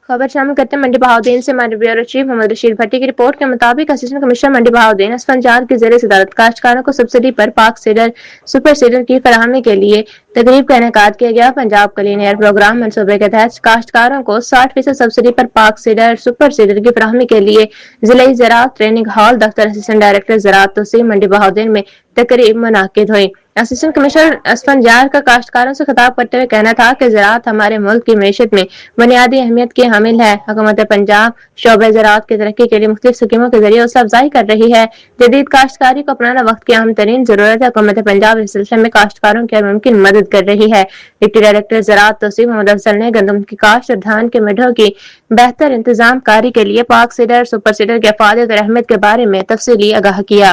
खबर शामिल करते हैं मंडी बहाउद्दीन से। हमारे ब्यूरो चीफ मोहम्मद रशीद भट्टी की रिपोर्ट के मुताबिक असिस्टेंट कमिश्नर मंडी बहाउद्दीन असफंजान की जेर सदारत काश्तकारों को सब्सिडी पर पाक सीडर सुपर सीडर की फराहमी के लिए तकरीब का इनेकाद किया गया। पंजाब क्लीन एयर प्रोग्राम मनसूबे के तहत काश्तकारों को 60% सब्सिडी पर पाक सीडर सुपर सीडर की फराहमी के लिए जिले ज़राअत ट्रेनिंग हॉल दफ्तर असिस्टेंट डायरेक्टर ज़राअत तहसील मंडी बहाउद्दीन में तकरीब मुनाकिद हुई। असिस्टेंट कमिश्नर असफंजार का काश्तकारों से खिताब करते हुए कहना था कि ज़राअत हमारे मुल्क की मैशत में बुनियादी अहमियत की हामिल है। हुकूमत पंजाब शोबे ज़राअत की तरक्की के लिए मुख्तलिफ स्कीमों के जरिए हौसला अफजाई कर रही है। जदीद काश्तकारी को अपनाना वक्त की अहम तरीन जरूरत है। हुकूमत पंजाब इस सिलसिले में काश्तकारों की हर मुमकिन मदद कर रही है। डिप्टी डायरेक्टर ज़राअत तहसील मोहम्मद अफजल ने गंदम की काश्त और धान के मिडों की बेहतर इंतजाम कारी के लिए पाक सीडर सुपर सीडर की अफादियत और अहमियत के बारे में तफसीली आगाह किया।